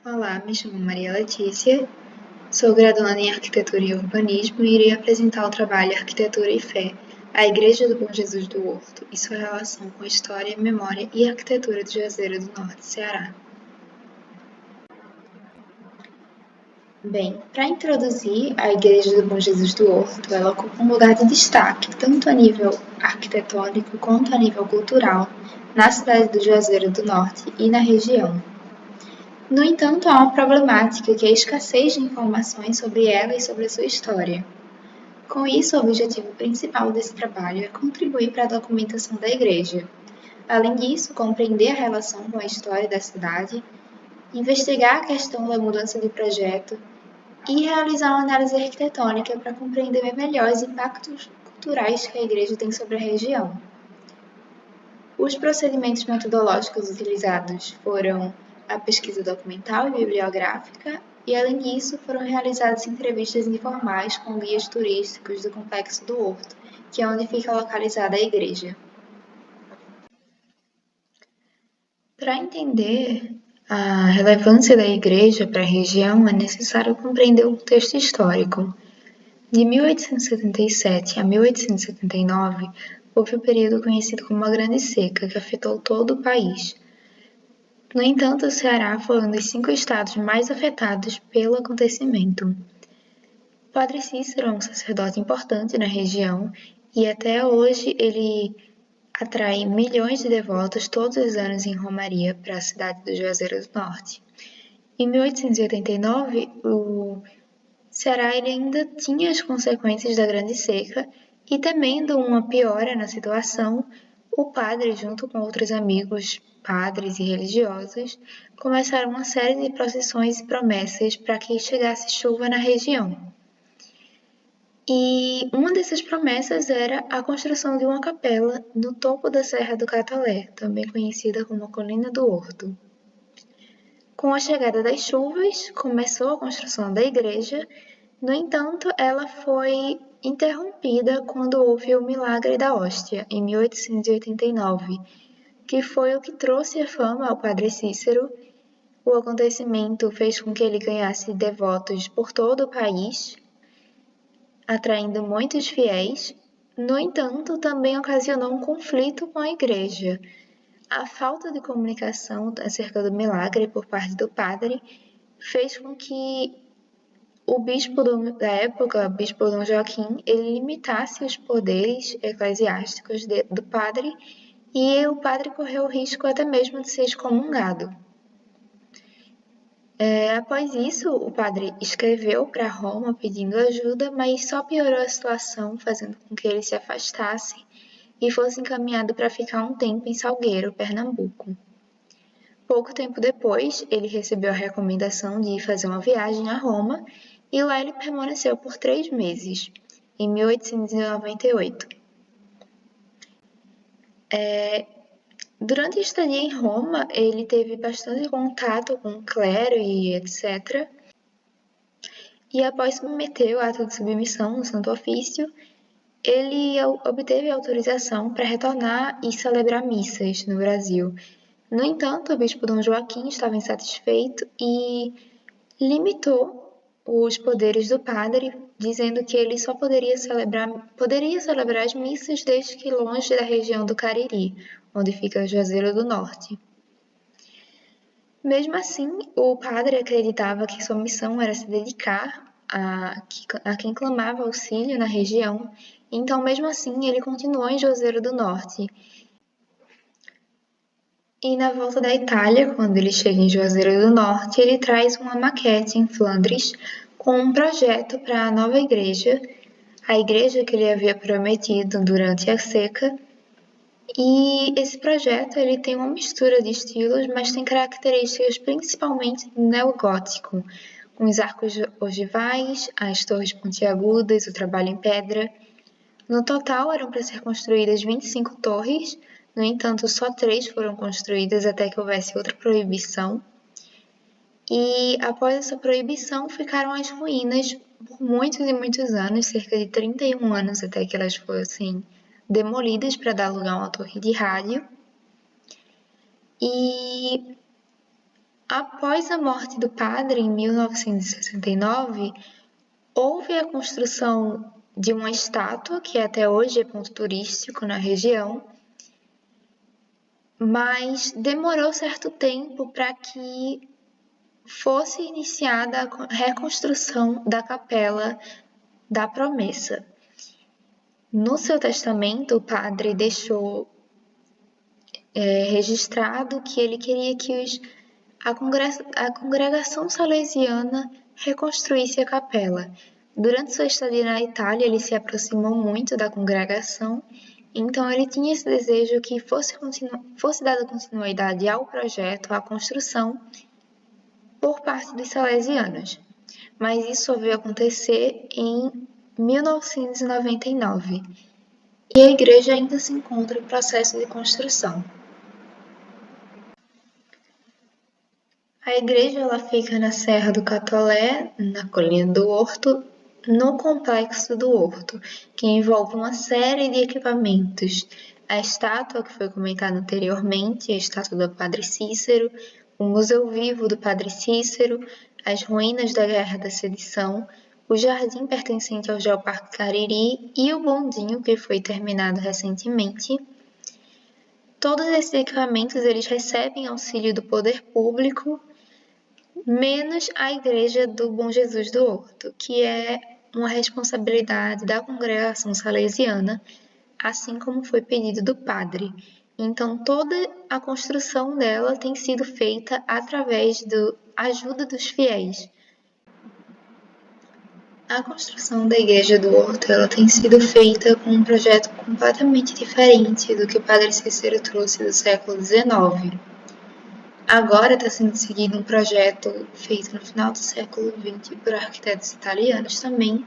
Olá, me chamo Maria Letícia, sou graduanda em Arquitetura e Urbanismo e irei apresentar o trabalho Arquitetura e Fé, a Igreja do Bom Jesus do Horto e sua relação com a história, memória e arquitetura de Juazeiro do Norte, Ceará. Bem, para introduzir a Igreja do Bom Jesus do Horto, ela ocupa um lugar de destaque, tanto a nível arquitetônico quanto a nível cultural, na cidade do Juazeiro do Norte e na região. No entanto, há uma problemática que é a escassez de informações sobre ela e sobre a sua história. Com isso, o objetivo principal desse trabalho é contribuir para a documentação da Igreja. Além disso, compreender a relação com a história da cidade, investigar a questão da mudança de projeto e realizar uma análise arquitetônica para compreender melhor os impactos culturais que a Igreja tem sobre a região. Os procedimentos metodológicos utilizados foram a pesquisa documental e bibliográfica, e além disso foram realizadas entrevistas informais com guias turísticos do Complexo do Horto, que é onde fica localizada a igreja. Para entender a relevância da igreja para a região, é necessário compreender o contexto histórico. De 1877 a 1879, houve o período conhecido como a Grande Seca, que afetou todo o país. No entanto, o Ceará foi um dos 5 estados mais afetados pelo acontecimento. O Padre Cícero é um sacerdote importante na região e até hoje ele atrai milhões de devotos todos os anos em romaria para a cidade do Juazeiro do Norte. Em 1889, o Ceará ele ainda tinha as consequências da Grande Seca e, temendo uma piora na situação, o padre, junto com outros amigos, padres e religiosos, começaram uma série de procissões e promessas para que chegasse chuva na região. E uma dessas promessas era a construção de uma capela no topo da Serra do Catalé, também conhecida como a Colina do Horto. Com a chegada das chuvas, começou a construção da igreja. No entanto, ela foi interrompida quando houve o Milagre da Hóstia, em 1889, que foi o que trouxe a fama ao Padre Cícero. O acontecimento fez com que ele ganhasse devotos por todo o país, atraindo muitos fiéis. No entanto, também ocasionou um conflito com a igreja. A falta de comunicação acerca do milagre por parte do padre fez com que o bispo da época, o bispo Dom Joaquim, ele limitasse os poderes eclesiásticos do padre e o padre correu o risco até mesmo de ser excomungado. Após isso, o padre escreveu para Roma pedindo ajuda, mas só piorou a situação, fazendo com que ele se afastasse e fosse encaminhado para ficar um tempo em Salgueiro, Pernambuco. Pouco tempo depois, ele recebeu a recomendação de ir fazer uma viagem a Roma e lá ele permaneceu por 3 meses, em 1898. Durante a estadia em Roma, ele teve bastante contato com o clero e etc. E após submeter o ato de submissão no Santo Ofício, ele obteve autorização para retornar e celebrar missas no Brasil. No entanto, o bispo Dom Joaquim estava insatisfeito e limitou os poderes do padre, dizendo que ele só poderia celebrar as missas desde que longe da região do Cariri, onde fica Juazeiro do Norte. Mesmo assim, o padre acreditava que sua missão era se dedicar a quem clamava auxílio na região, então mesmo assim ele continuou em Juazeiro do Norte. E na volta da Itália, quando ele chega em Juazeiro do Norte, ele traz uma maquete em Flandres com um projeto para a nova igreja, a igreja que ele havia prometido durante a seca. E esse projeto ele tem uma mistura de estilos, mas tem características principalmente do neogótico, com os arcos ogivais, as torres pontiagudas, o trabalho em pedra. No total, eram para ser construídas 25 torres, no entanto, só 3 foram construídas até que houvesse outra proibição. E após essa proibição, ficaram as ruínas por muitos e muitos anos, cerca de 31 anos, até que elas fossem demolidas para dar lugar a uma torre de rádio. E Após a morte do padre, em 1969, houve a construção de uma estátua, que até hoje é ponto turístico na região, mas demorou certo tempo para que fosse iniciada a reconstrução da Capela da Promessa. No seu testamento, o padre deixou registrado que ele queria que a congregação salesiana reconstruísse a capela. Durante sua estadia na Itália, ele se aproximou muito da congregação, então ele tinha esse desejo que fosse dada continuidade ao projeto, à construção, por parte dos salesianos. Mas isso só veio acontecer em 1999 e a igreja ainda se encontra em processo de construção. A igreja ela fica na Serra do Catolé, na Colina do Horto, no Complexo do Horto, que envolve uma série de equipamentos. A estátua que foi comentada anteriormente, a estátua do Padre Cícero, o Museu Vivo do Padre Cícero, as ruínas da Guerra da Sedição, o jardim pertencente ao Geoparque Cariri e o bondinho que foi terminado recentemente. Todos esses equipamentos eles recebem auxílio do poder público, menos a Igreja do Bom Jesus do Horto, que é uma responsabilidade da congregação salesiana, assim como foi pedido do padre. Então, toda a construção dela tem sido feita através da ajuda dos fiéis. A construção da Igreja do Horto ela tem sido feita com um projeto completamente diferente do que o Padre Cícero trouxe do século XIX. Agora está sendo seguido um projeto feito no final do século XX por arquitetos italianos também,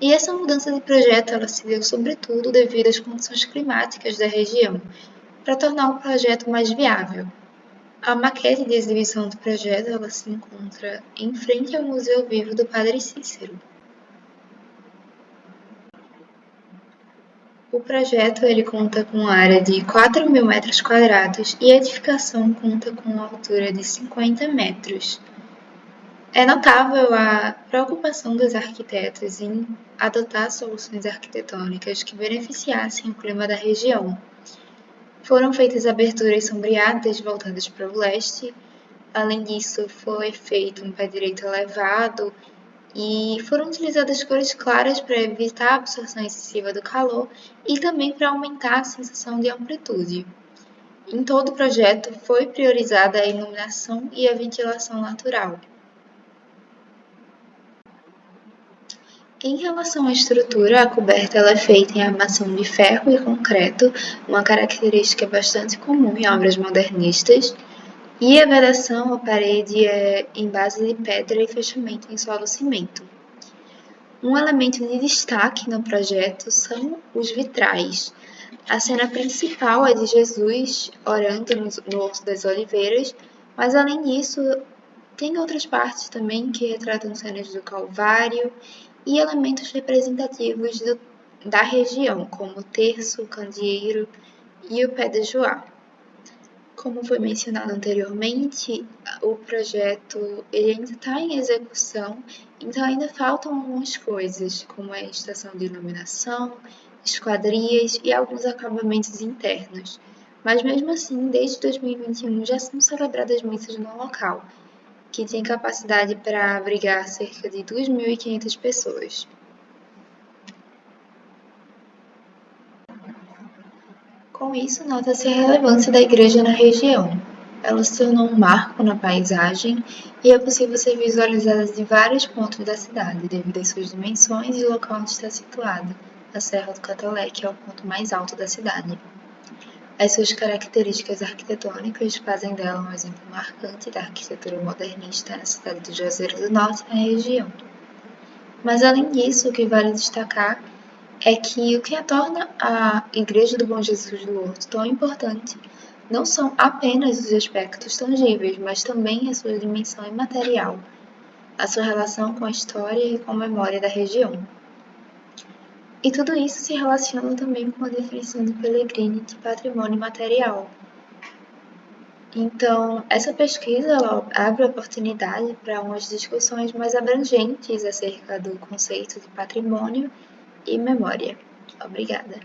e essa mudança de projeto ela se deu sobretudo devido às condições climáticas da região, para tornar o projeto mais viável. A maquete de exibição do projeto ela se encontra em frente ao Museu Vivo do Padre Cícero. O projeto ele conta com uma área de 4.000 metros quadrados e a edificação conta com uma altura de 50 metros. É notável a preocupação dos arquitetos em adotar soluções arquitetônicas que beneficiassem o clima da região. Foram feitas aberturas sombreadas voltadas para o leste, além disso foi feito um pé direito elevado e foram utilizadas cores claras para evitar a absorção excessiva do calor e também para aumentar a sensação de amplitude. Em todo o projeto foi priorizada a iluminação e a ventilação natural. Em relação à estrutura, a coberta ela é feita em armação de ferro e concreto, uma característica bastante comum em obras modernistas, e a vedação, a parede é em base de pedra e fechamento em solo-cimento. Um elemento de destaque no projeto são os vitrais. A cena principal é de Jesus orando no Horto das Oliveiras, mas além disso, tem outras partes também que retratam cenas do Calvário e elementos representativos da região, como o terço, o candeeiro e o pé de Joá. Como foi mencionado anteriormente, o projeto ele ainda está em execução, então ainda faltam algumas coisas, como a estação de iluminação, esquadrias e alguns acabamentos internos. Mas mesmo assim, desde 2021 já são celebradas missas no local, que tem capacidade para abrigar cerca de 2.500 pessoas. Com isso, nota-se a relevância da igreja na região. Ela se tornou um marco na paisagem e é possível ser visualizada de vários pontos da cidade, devido às suas dimensões e o local onde está situada, a Serra do Catolé, que é o ponto mais alto da cidade. As suas características arquitetônicas fazem dela um exemplo marcante da arquitetura modernista na cidade do Juazeiro do Norte e na região. Mas além disso, o que vale destacar é que o que a torna a Igreja do Bom Jesus do Horto tão importante não são apenas os aspectos tangíveis, mas também a sua dimensão imaterial, a sua relação com a história e com a memória da região. E tudo isso se relaciona também com a definição de Pellegrini de patrimônio material. Então, essa pesquisa ela abre oportunidade para umas discussões mais abrangentes acerca do conceito de patrimônio e memória. Obrigada.